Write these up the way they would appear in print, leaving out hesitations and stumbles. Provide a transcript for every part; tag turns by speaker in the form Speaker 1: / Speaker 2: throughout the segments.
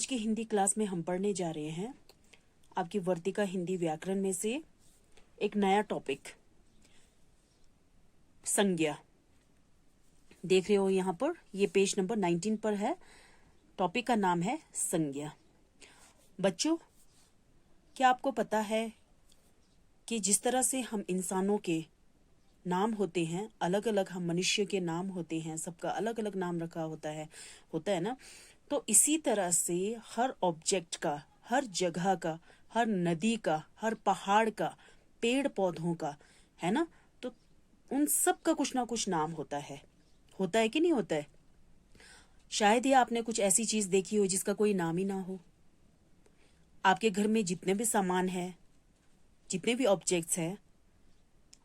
Speaker 1: आज की हिंदी क्लास में हम पढ़ने जा रहे हैं आपकी वर्तिका हिंदी व्याकरण में से एक नया टॉपिक, संज्ञा। देख रहे हो यहाँ पर, ये पेज नंबर 19 पर है। टॉपिक का नाम है संज्ञा। बच्चों, क्या आपको पता है कि जिस तरह से हम इंसानों के नाम होते हैं, अलग अलग हम मनुष्य के नाम होते हैं, सबका अलग अलग नाम रखा होता है ना। तो इसी तरह से हर ऑब्जेक्ट का, हर जगह का, हर नदी का, हर पहाड़ का, पेड़ पौधों का, है ना, तो उन सब का कुछ ना कुछ नाम होता है कि नहीं होता है। शायद ही आपने कुछ ऐसी चीज देखी हो जिसका कोई नाम ही ना हो। आपके घर में जितने भी सामान है, जितने भी ऑब्जेक्ट्स हैं,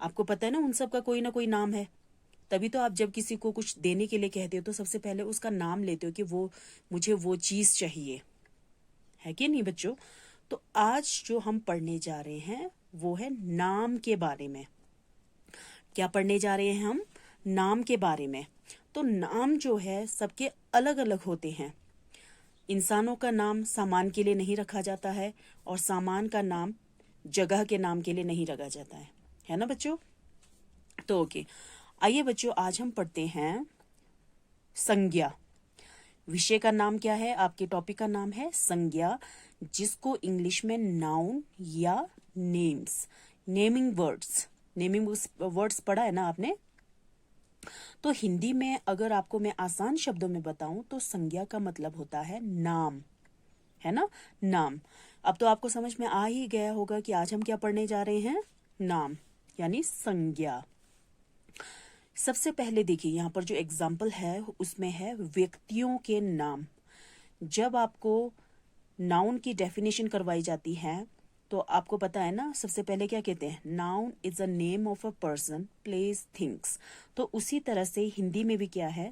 Speaker 1: आपको पता है ना, उन सब का कोई ना कोई नाम है। तभी तो आप जब किसी को कुछ देने के लिए कहते हो तो सबसे पहले उसका नाम लेते हो कि वो मुझे वो चीज चाहिए, है कि नहीं बच्चों। तो आज जो हम पढ़ने जा रहे हैं वो है नाम के बारे में। क्या पढ़ने जा रहे हैं हम? नाम के बारे में। तो नाम जो है सबके अलग अलग होते हैं। इंसानों का नाम सामान के लिए नहीं रखा जाता है और सामान का नाम जगह के नाम के लिए नहीं रखा जाता है ना बच्चों। तो ओके, आइए बच्चों, आज हम पढ़ते हैं संज्ञा। विषय का नाम क्या है? आपके टॉपिक का नाम है संज्ञा, जिसको इंग्लिश में नाउन या नेम्स, नेमिंग वर्ड्स पढ़ा है ना आपने। तो हिंदी में अगर आपको मैं आसान शब्दों में बताऊं तो संज्ञा का मतलब होता है नाम, है ना, नाम। अब तो आपको समझ में आ ही गया होगा कि आज हम क्या पढ़ने जा रहे हैं, नाम यानी संज्ञा। सबसे पहले देखिए, यहाँ पर जो एग्जाम्पल है उसमें है व्यक्तियों के नाम। जब आपको नाउन की डेफिनेशन करवाई जाती है तो आपको पता है ना, सबसे पहले क्या कहते हैं, noun is a name of a person, place, things. तो उसी तरह से हिंदी में भी क्या है,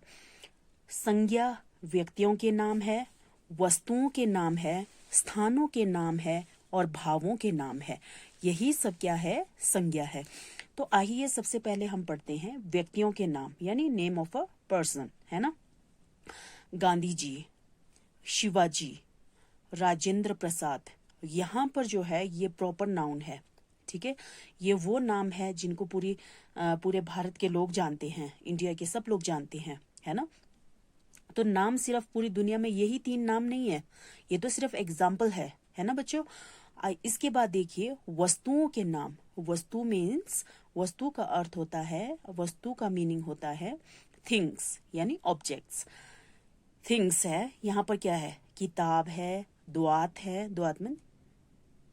Speaker 1: संज्ञा व्यक्तियों के नाम है, वस्तुओं के नाम है, स्थानों के नाम है और भावों के नाम है। यही सब क्या है, संज्ञा है। तो आइए सबसे पहले हम पढ़ते हैं व्यक्तियों के नाम यानी नेम ऑफ अ पर्सन, है ना। गांधी जी, शिवाजी, राजेंद्र प्रसाद, यहाँ पर जो है ये प्रॉपर नाउन है, ठीक है। ये वो नाम है जिनको पूरे भारत के लोग जानते हैं, इंडिया के सब लोग जानते हैं, है ना। तो नाम सिर्फ पूरी दुनिया में यही 3 नाम नहीं है, ये तो सिर्फ एग्जाम्पल है ना बच्चों। इसके बाद देखिए वस्तुओं के नाम। वस्तु मीन्स, वस्तु का अर्थ होता है, वस्तु का मीनिंग होता है थिंग्स यानी ऑब्जेक्ट्स। थिंग्स है, यहाँ पर क्या है, किताब है, दुआत में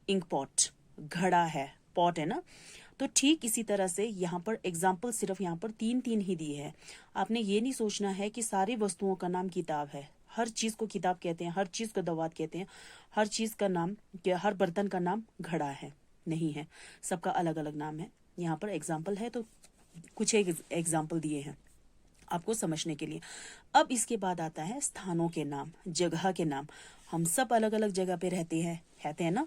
Speaker 1: इंक पॉट, घड़ा है, पॉट है ना। तो ठीक इसी तरह से यहाँ पर एग्जाम्पल सिर्फ यहाँ पर 3 ही दिए हैं। आपने ये नहीं सोचना है कि सारी वस्तुओं का नाम किताब है, हर चीज को किताब कहते हैं, हर चीज को दवात कहते हैं, हर चीज का नाम, हर बर्तन का नाम घड़ा है, नहीं है, सबका अलग अलग नाम है। यहाँ पर एग्जाम्पल है तो कुछ एक एग्जाम्पल दिए हैं आपको समझने के लिए। अब इसके बाद आता है स्थानों के नाम, जगह के नाम। हम सब अलग अलग जगह पे रहते हैं ना।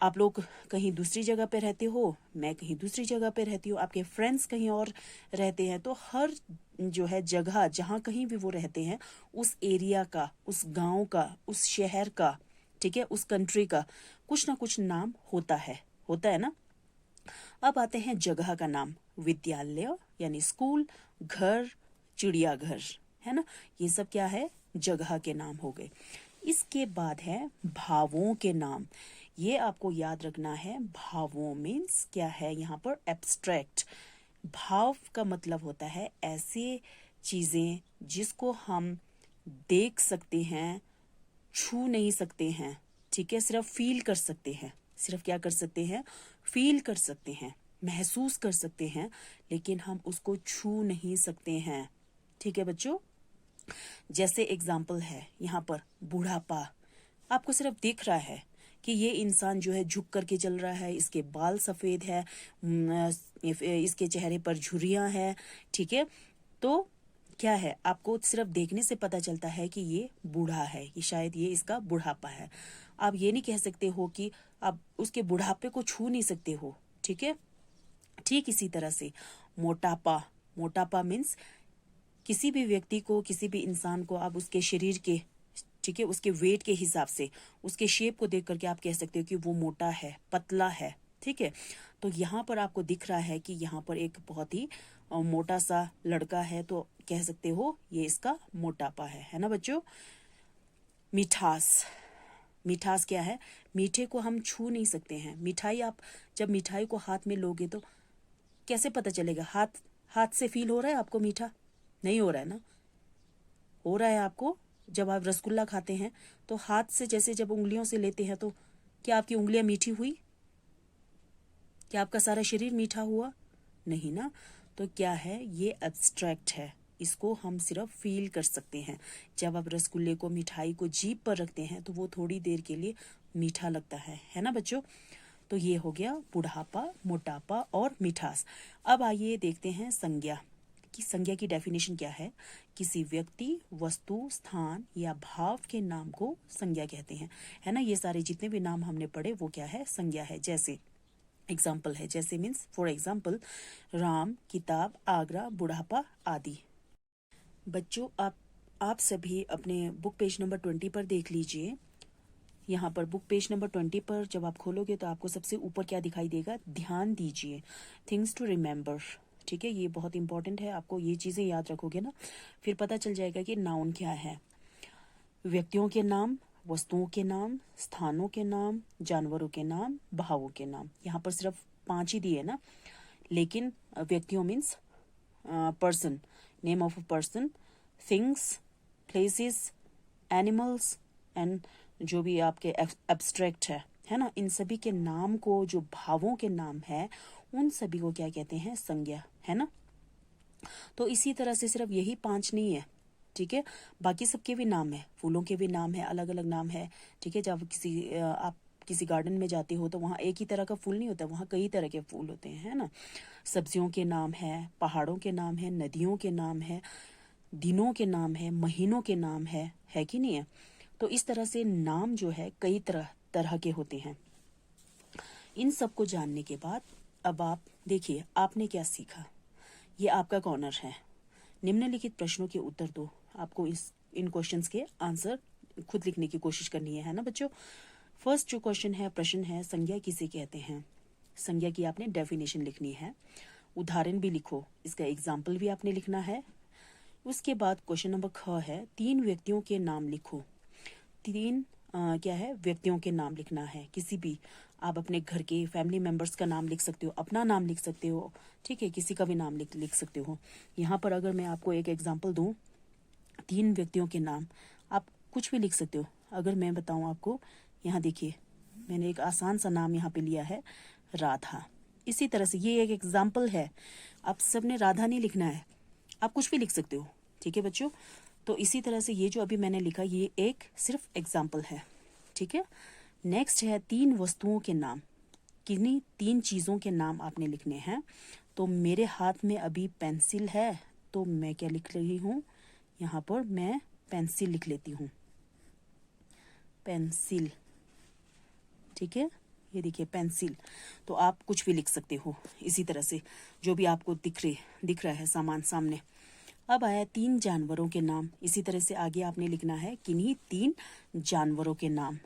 Speaker 1: आप लोग कहीं दूसरी जगह पे रहते हो, मैं कहीं दूसरी जगह पे रहती हूँ, आपके फ्रेंड्स कहीं और रहते हैं। तो हर जो है जगह, जहाँ कहीं भी वो रहते हैं, उस एरिया का, उस गांव का, उस शहर का, ठीक है, उस कंट्री का कुछ ना कुछ नाम होता है ना। अब आते हैं जगह का नाम। विद्यालय यानी स्कूल, घर, चिड़ियाघर, है ना, ये सब क्या है, जगह के नाम हो गए। इसके बाद है भावों के नाम। ये आपको याद रखना है, भावों मीन्स क्या है, यहाँ पर एब्स्ट्रैक्ट। भाव का मतलब होता है ऐसे चीजें जिसको हम देख सकते हैं, छू नहीं सकते हैं, ठीक है, सिर्फ फील कर सकते हैं। सिर्फ क्या कर सकते हैं, फील कर सकते हैं, महसूस कर सकते हैं, लेकिन हम उसको छू नहीं सकते हैं, ठीक है बच्चों। जैसे एग्जाम्पल है यहाँ पर बुढ़ापा। आपको सिर्फ दिख रहा है कि ये इंसान जो है झुक करके चल रहा है, इसके बाल सफेद है, इसके चेहरे पर झुर्रियां है, ठीक है। तो क्या है, आपको सिर्फ देखने से पता चलता है कि ये बूढ़ा है, ये शायद ये इसका बुढ़ापा है। आप ये नहीं कह सकते हो कि आप उसके बुढ़ापे को छू नहीं सकते हो, ठीक है। ठीक इसी तरह से मोटापा मीन्स किसी भी व्यक्ति को, किसी भी इंसान को आप उसके शरीर के, ठीक है, उसके वेट के हिसाब से, उसके शेप को देख करके आप कह सकते हो कि वो मोटा है, पतला है, ठीक है। तो यहाँ पर आपको दिख रहा है कि यहाँ पर एक बहुत ही मोटा सा लड़का है, तो कह सकते हो ये इसका मोटापा है ना बच्चों। मिठास, मिठास क्या है? मीठे को हम छू नहीं सकते हैं। मिठाई, आप जब मिठाई को हाथ में लोगे तो कैसे पता चलेगा? हाथ से फील हो रहा है आपको मीठा? नहीं हो रहा है ना। हो रहा है आपको जब आप रसगुल्ला खाते हैं तो हाथ से जैसे जब उंगलियों से लेते हैं तो क्या आपकी उंगलियां मीठी हुई? क्या आपका सारा शरीर मीठा हुआ? नहीं ना। तो क्या है, ये एब्स्ट्रैक्ट है, इसको हम सिर्फ फील कर सकते हैं। जब आप रसगुल्ले को, मिठाई को जीभ पर रखते हैं तो वो थोड़ी देर के लिए मीठा लगता है ना बच्चों। तो ये हो गया बुढ़ापा, मोटापा और मिठास। अब आइए देखते हैं संज्ञा कि संज्ञा की डेफिनेशन क्या है। किसी व्यक्ति, वस्तु, स्थान या भाव के नाम को संज्ञा कहते हैं, है ना। ये सारे जितने भी नाम हमने पढ़े वो क्या है? संज्ञा है। जैसे एग्जाम्पल है, जैसे मीन्स फॉर एग्जाम्पल राम, किताब, आगरा, बुढ़ापा आदि। बच्चों आप सभी अपने बुक पेज नंबर 20 पर देख लीजिए। यहाँ पर बुक पेज नंबर 20 पर जब आप खोलोगे तो आपको सबसे ऊपर क्या दिखाई देगा? ध्यान दीजिए, थिंग्स टू रिमेम्बर, ठीक है। ये बहुत इंपॉर्टेंट है, आपको ये चीज़ें याद रखोगे ना, फिर पता चल जाएगा कि नाउन क्या है। व्यक्तियों के नाम, वस्तुओं के नाम, स्थानों के नाम, जानवरों के नाम, भावों के नाम। यहाँ पर सिर्फ 5 ही दिए ना, लेकिन व्यक्तियों means person, name of a person, things, places, animals and जो भी आपके एब्स्ट्रैक्ट है ना, इन सभी के नाम को, जो भावों के नाम है, उन सभी को क्या कहते हैं? संज्ञा, है ना। तो इसी तरह से सिर्फ यही 5 नहीं है, ठीक है, बाकी सबके भी नाम है, फूलों के भी नाम है, अलग अलग नाम है, ठीक है। जब आप किसी गार्डन में जाते हो तो वहाँ एक ही तरह का फूल नहीं होता, वहाँ कई तरह के फूल होते हैं, है ना। सब्जियों के नाम है, पहाड़ों के नाम है, नदियों के नाम है, दिनों के नाम है, महीनों के नाम है कि नहीं है। तो इस तरह से नाम जो है कई तरह के होते हैं। इन सब को जानने के बाद अब आप देखिए आपने क्या सीखा। ये आपका कॉर्नर है, निम्नलिखित प्रश्नों के उत्तर दो। आपको इन क्वेश्चंस के आंसर खुद लिखने की कोशिश करनी है ना बच्चों। फर्स्ट जो क्वेश्चन है, प्रश्न है, संज्ञा किसे कहते हैं? संज्ञा की आपने डेफिनेशन लिखनी है, उदाहरण भी लिखो, इसका एग्जाम्पल भी आपने लिखना है। उसके बाद क्वेश्चन नंबर ख है, 3 व्यक्तियों के नाम लिखो। 3 क्या है? व्यक्तियों के नाम लिखना है, किसी भी, आप अपने घर के फैमिली मेंबर्स का नाम लिख सकते हो, अपना नाम लिख सकते हो, ठीक है, किसी का भी नाम लिख सकते हो। यहाँ पर अगर मैं आपको एक एग्जांपल दूं, 3 व्यक्तियों के नाम, आप कुछ भी लिख सकते हो। अगर मैं बताऊं आपको, यहाँ देखिए मैंने एक आसान सा नाम यहाँ पे लिया है, राधा। इसी तरह से ये एक एग्जाम्पल है, आप सबने राधा नहीं लिखना है, आप कुछ भी लिख सकते हो, ठीक है बच्चों। तो इसी तरह से ये जो अभी मैंने लिखा, ये एक सिर्फ एग्जाम्पल है, ठीक है। नेक्स्ट है 3 वस्तुओं के नाम, किन्हीं 3 चीज़ों के नाम आपने लिखने हैं। तो मेरे हाथ में अभी पेंसिल है, तो मैं क्या लिख रही हूँ, यहाँ पर मैं पेंसिल लिख लेती हूँ, पेंसिल, ठीक है। ये देखिए पेंसिल, तो आप कुछ भी लिख सकते हो इसी तरह से, जो भी आपको दिख रहा है सामान सामने। अब आया 3 जानवरों के नाम, इसी तरह से आगे आपने लिखना है किन्हीं 3 जानवरों के नाम।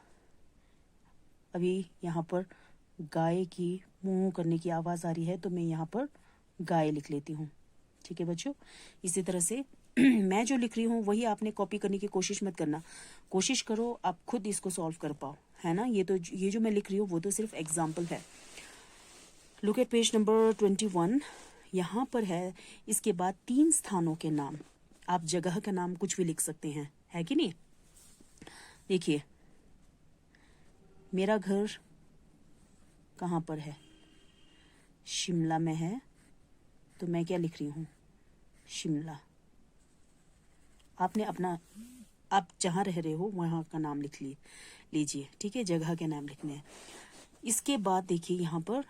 Speaker 1: अभी यहाँ पर गाय की मूँ करने की आवाज़ आ रही है, तो मैं यहाँ पर गाय लिख लेती हूँ, ठीक है बच्चों। इसी तरह से मैं जो लिख रही हूँ वही आपने कॉपी करने की कोशिश मत करना, कोशिश करो आप खुद इसको सॉल्व कर पाओ, है ना। ये जो मैं लिख रही हूँ वो तो सिर्फ एग्जाम्पल है। लुक एट पेज नंबर 21, यहाँ पर है, इसके बाद 3 स्थानों के नाम, आप जगह का नाम कुछ भी लिख सकते हैं, है कि नहीं। देखिए मेरा घर कहाँ पर है? शिमला में है, तो मैं क्या लिख रही हूँ, शिमला। आपने अपना, आप जहाँ रह रहे हो वहाँ का नाम लिख लीजिए, ठीक है, जगह के नाम लिखने हैं। इसके बाद देखिए यहाँ पर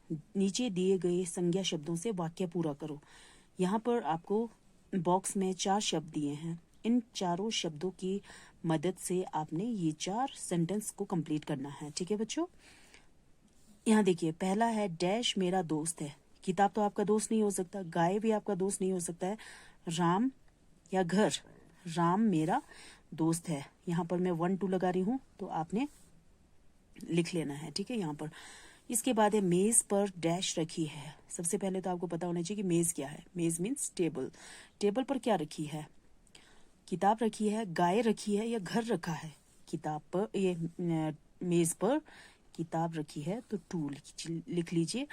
Speaker 1: नीचे दिए गए संज्ञा शब्दों से वाक्य पूरा करो। यहाँ पर आपको बॉक्स में 4 शब्द दिए हैं, इन चारों शब्दों की मदद से आपने ये 4 सेंटेंस को कंप्लीट करना है, ठीक है बच्चों। यहाँ देखिए पहला है, डैश मेरा दोस्त है। किताब तो आपका दोस्त नहीं हो सकता, गाय भी आपका दोस्त नहीं हो सकता है, राम या घर, राम मेरा दोस्त है। यहाँ पर मैं 1 2 लगा रही हूँ, तो आपने लिख लेना है, ठीक है। यहाँ पर इसके बाद है मेज पर डैश रखी है। सबसे पहले तो आपको पता होना चाहिए कि मेज क्या है। मेज मीन्स टेबल। टेबल पर क्या रखी है? किताब रखी है, गाय रखी है, या घर रखा है? किताब पर मेज पर किताब रखी है, तो 2 लिख लीजिए।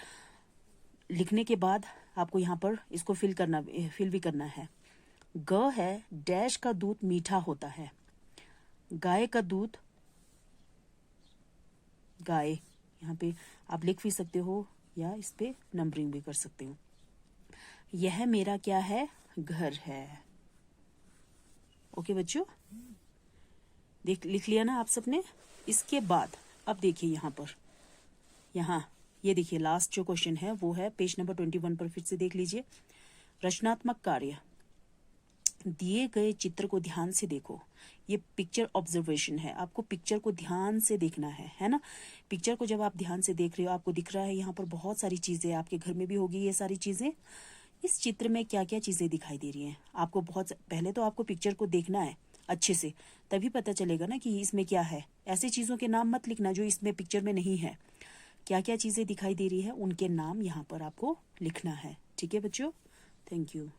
Speaker 1: लिखने के बाद आपको यहाँ पर इसको फिल भी करना है। ग है, डैश का दूध मीठा होता है। गाय का दूध, गाय यहाँ पे आप लिख भी सकते हो या इस पे नंबरिंग भी कर सकते हो। यह मेरा क्या है? घर है। ओके बच्चों, लिख लिया ना आप सबने। इसके बाद अब देखिए यहाँ पर, यहाँ ये देखिए लास्ट जो क्वेश्चन है वो है पेज नंबर 21 पर। फिर से देख लीजिए। रचनात्मक कार्य। दिए गए चित्र को ध्यान से देखो। ये पिक्चर ऑब्जर्वेशन है, आपको पिक्चर को ध्यान से देखना है ना। पिक्चर को जब आप ध्यान से देख रहे हो, आपको दिख रहा है यहाँ पर बहुत सारी चीजें, आपके घर में भी होगी ये सारी चीजें। इस चित्र में क्या क्या चीजें दिखाई दे रही हैं आपको? पहले तो आपको पिक्चर को देखना है अच्छे से, तभी पता चलेगा ना कि इसमें क्या है। ऐसी चीजों के नाम मत लिखना जो इसमें पिक्चर में नहीं है। क्या क्या चीजें दिखाई दे रही है उनके नाम यहाँ पर आपको लिखना है, ठीक है बच्चों। Thank you.